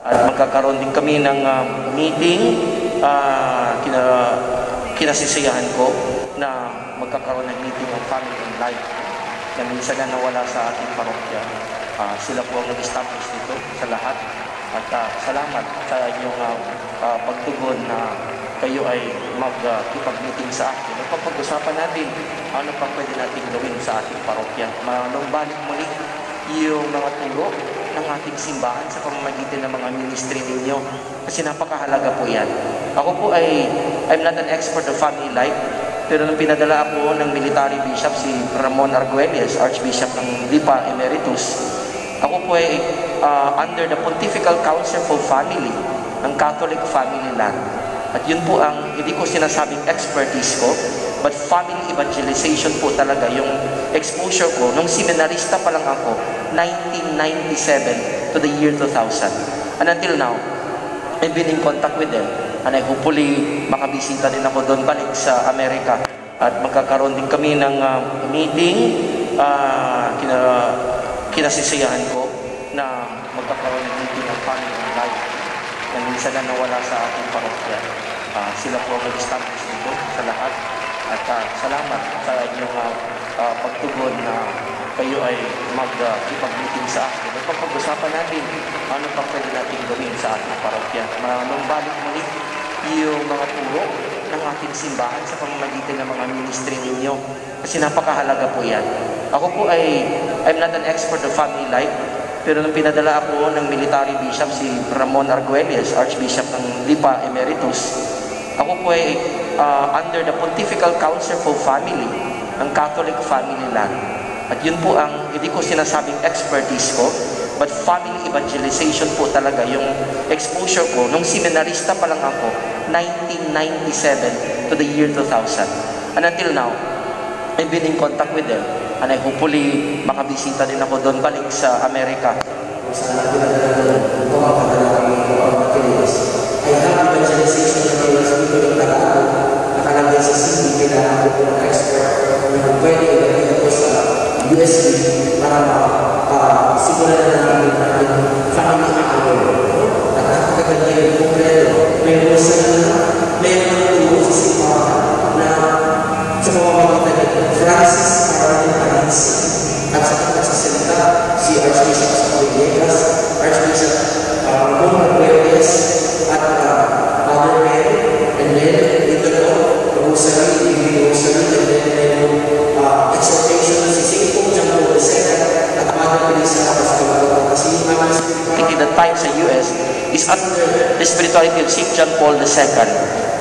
At magkakaroon din kami ng meeting, kinasisiyahan ko na magkakaroon ng meeting ng family and life na minsan na nawala sa ating parokya. Sila po ang nag-establish dito sa lahat. At salamat sa inyong pagtugon na kayo ay magkipag-meeting sa akin. At pag-usapan natin ano pa pwede natin gawin sa ating parokya. Manumbalik muli yung mga turo ng ating simbahan sa pamamagitan ng mga ministry ninyo. Kasi napakahalaga po yan. Ako po I'm not an expert of family life, pero nung pinadala ako ng military bishop, si Ramon Arguelles, Archbishop ng Lipa Emeritus, ako po ay under the Pontifical Council for Family ng Catholic Family Land. At yun po ang, hindi ko sinasabing expertise ko, but family evangelization po talaga yung exposure ko. Nung seminarista pa lang ako, 1997 to the year 2000. And until now, I've been in contact with them. And I hopefully makabisita din ako doon balik sa Amerika. At magkakaroon din kami ng meeting, kinasisiyahan ko na magkakaroon ng meeting ng family and life na minsan na nawala sa ating parokya. Sila po ang nag-establish dito sa lahat. At salamat sa inyong pagtugon na kayo ay magkipag-meeting sa akin. At pag-usapan natin ano pa pwede natin gawin sa ating parokya. Manumbalik muli yung mga turo ng ating simbahan sa pamamagitan ng mga ministry ninyo. Kasi napakahalaga po yan. Ako po I'm not an expert of family life, pero nung pinadala ako ng military bishop, si Ramon Arguelles, Archbishop ng Lipa Emeritus, ako po ay under the Pontifical Council for Family ng Catholic Family Land. At yun po ang, hindi ko sinasabing expertise ko, but family evangelization po talaga yung exposure ko. Nung seminarista pa lang ako, 1997 to the year 2000. And until now, I've been in contact with them. And I hopefully makabisita din ako doon balik sa Amerika. Sa pinadala ko ang materials. I have evangelization materials dito ng Tagalog nakalagay sa CD. Kailangan ko ng expert na pwede ilagay ko sa USB para siguran na natin family hour. At napakaganda yung kompleto. May rosary na, may mga turo sa simbahan na sa pamamagitan ng Francis Cardinal Paransi at sa nagsasalita si Archbishop sa Villegas, Archbishop Ramon Arguelles at Father Mary, and then ito po, rosary, and then exhortation si St. Pope John Paul II at Mother Teresa of Calcutta. Kasi yung mga spirituality that time sa US is under the spirituality of St. John Paul II,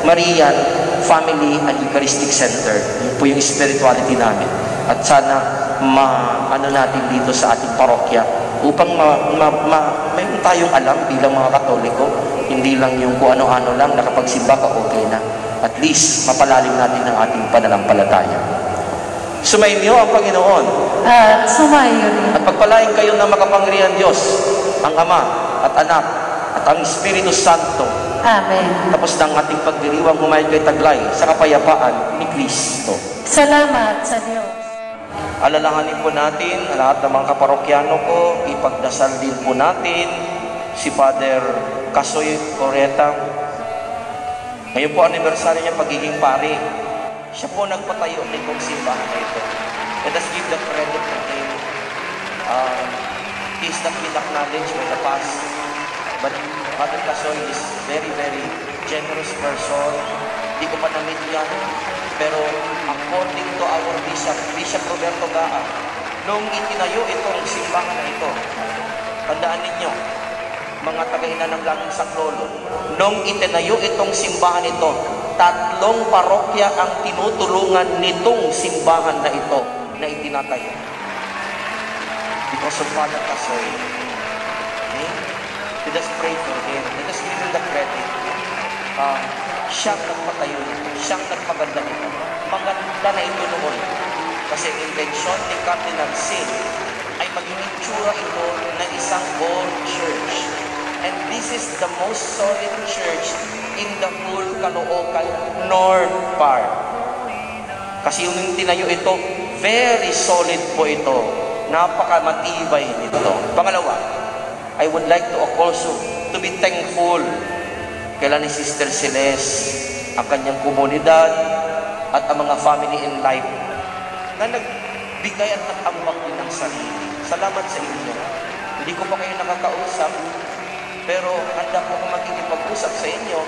Marian Family and Eucharistic Center. Yun po yung spirituality namin. At sana ano natin dito sa ating parokya upang mayroon tayong alam bilang mga Katoliko, hindi lang yung kung ano-ano lang, nakapagsimba ka, okay na. At least, mapalalim natin ang ating pananampalataya. Sumainyo ang Panginoon. At sumayo rin. At pagpalain kayo ng makapangyarihan Diyos, ang Ama at Anak at ang Espiritu Santo. Amen. Tapos ng ating pagdiriwang humayon kay taglay sa kapayapaan ni Kristo. Salamat sa Diyos. Alalahanin po natin ang lahat ng mga kaparokyano ko, ipagdasal din po natin si Father Kasoy Coreta. Ngayon po anibersaryo niya pagiging pari. Siya po nagpatayo nitong simbahan na ito. Let us give the credit to him. He's not been acknowledged by the past, but Father Kasoy is very, very generous person. Hindi ko pa na-meet yan. Pero according to our Bishop Roberto Gaa, nung itinayo itong simbahan na ito, tandaan ninyo, mga tagaina ng Langing Saklolo, nung itinayo itong simbahan ito, 3 parokya ang tinutulungan nitong simbahan na ito na itinatayo. Because of Father Kasoy. Okay? Let us pray for him. Let us give him the credit. Siyang nagpatayo nito. Siyang nagpaganda nito. Maganda na ito noon. Kasi intensyon ni Cardinal Sin ay maging itsura ito ng isang old church. And this is the most solid church in the whole Caloocan North part. Kasi yung tinayo ito, very solid po ito. Napakamatibay nito. Pangalawa, I would like to also to be thankful kaila ni Sister Celeste, ang kanyang komunidad, at ang mga family in life na nagbigay at nag-ambak din ng sarili. Salamat sa inyo. Hindi ko pa kayo nakakausap, pero handa po akong makikipag-usap sa inyo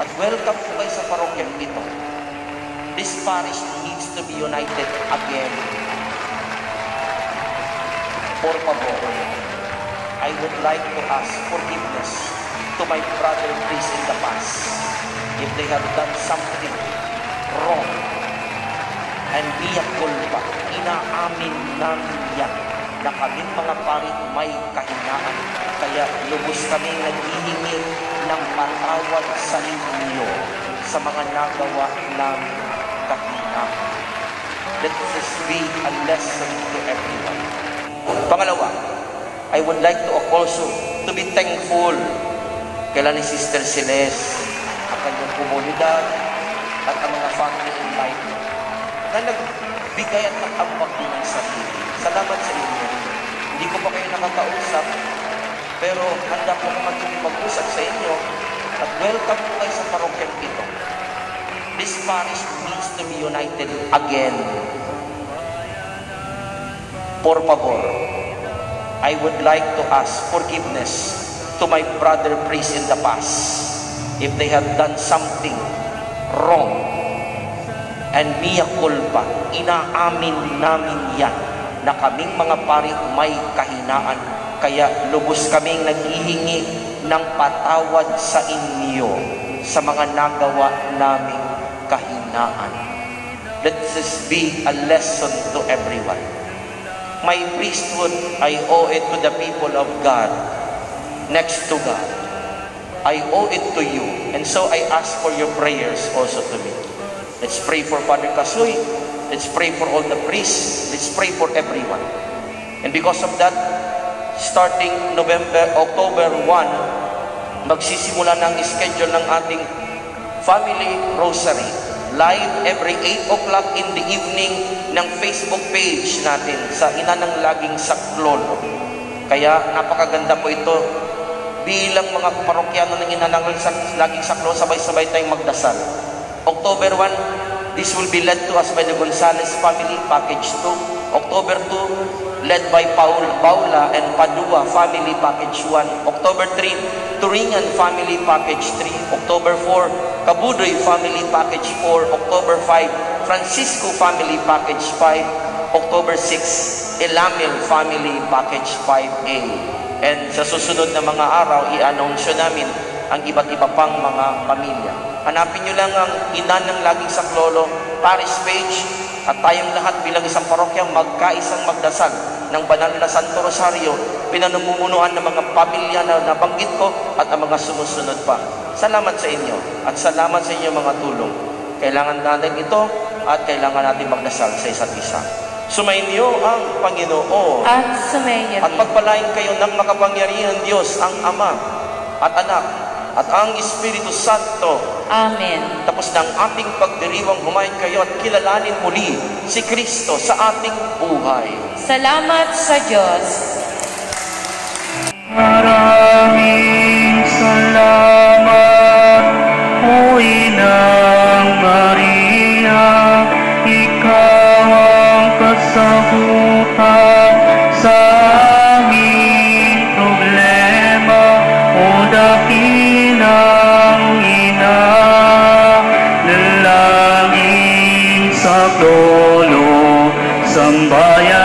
at welcome po kayo sa parokyang ito. This parish needs to be united again. Por favor, I would like to ask forgiveness to my brother priest in the past if they have done something wrong. And mea culpa, inaamin namin yan na kaming mga pari may kahinaan. Kaya lubos kaming naghihingi ng patawad sa inyo sa mga nagawa namin kahinaan. Let this be a lesson to everyone. Pangalawa, I would like to also to be thankful kaila ni Sister Celeste, ang kanyang komunidad, at ang mga family in life na nagbigay at nag-ambak din ng sarili. Salamat sa inyo. Hindi ko pa kayo nakakausap, pero handa po akong makikipag-usap sa inyo at welcome po kayo sa parokyang ito. This parish needs to be united again. Por favor, I would like to ask forgiveness to my brother priest in the past if they have done something wrong. And mea culpa, inaamin namin yan na kaming mga pari may kahinaan. Kaya lubos kaming naghihingi ng patawad sa inyo sa mga nagawa naming kahinaan. Let this be a lesson to everyone. My priesthood, I owe it to the people of God, next to God. I owe it to you. And so I ask for your prayers also to me. Let's pray for Father Kasoy. Let's pray for all the priests. Let's pray for everyone. And because of that, starting October 1, magsisimula ng schedule ng ating family rosary. Live every 8 o'clock in the evening ng Facebook page natin sa Ina ng Laging Saklolo. Kaya napakaganda po ito. Bilang mga parokyano ng Ina ng Laging Saklolo, sabay-sabay tayong magdasal. October 1, this will be led to us by the Gonzales family, package 2. October 2, led by Paula and Padua family, package 1. October 3, Turingan family, package 3. October 4, Kabudoy family, package 4. October 5, Francisco family, package 5. October 6, Elamil family, package 5A. And sa susunod na mga araw, i-announce namin ang iba't iba pang mga pamilya. Hanapin nyo lang ang Ina ng Laging Saklolo parish page at tayong lahat bilang isang parokya magkaisang magdasal ng banal na Santo Rosario, pinanumumunuan ng mga pamilya na nabanggit ko at ang mga sumusunod pa. Salamat sa inyo at salamat sa inyo mga tulong. Kailangan natin ito at kailangan natin magdasal sa isa't isa. Sumainyo ang Panginoon At sumainyo at pagpalain kayo ng makapangyarihan Diyos ang Ama at Anak at ang Espiritu Santo. Amen. Tapos ng ating pagdiriwang, humayin kayo at kilalanin muli si Kristo sa ating buhay. Salamat sa Diyos. Maraming salamat, O Inang Maria, ikaw ang kasagutan sa aming problema, O dakilang Ina ng Laging Saklolo, sambayan